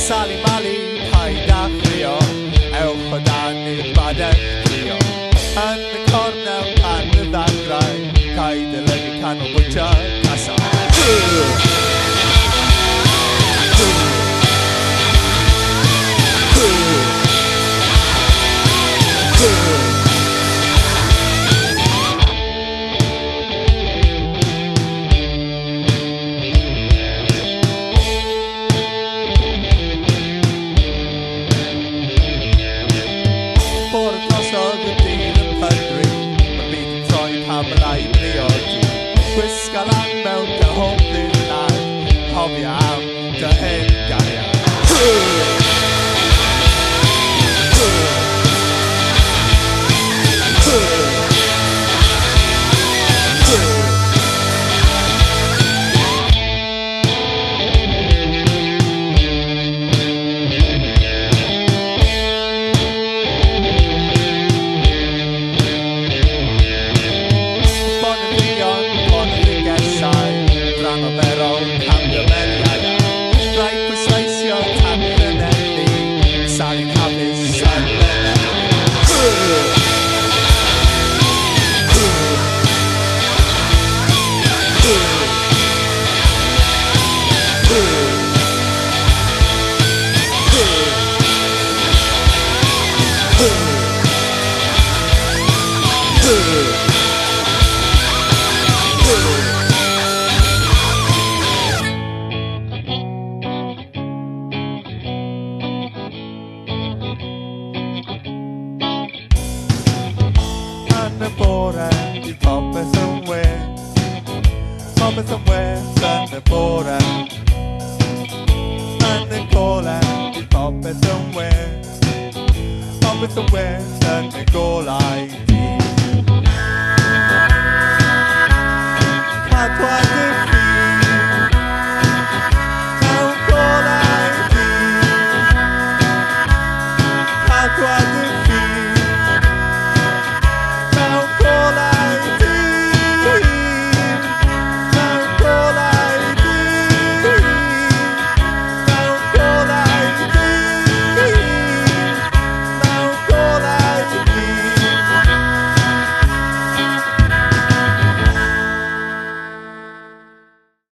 Sali, Mali, paid â chrio, ewch o dan i'r badau chrio. Yn y cornel pan y ddagrau, cael dylygu canolbwyntio casau. Gwisgalan mewn dy hwnnw nad, cofio am dy hyn gariad. Bore di popeth yn well yn y bore. Yn y golau di popeth yn well yn y golau.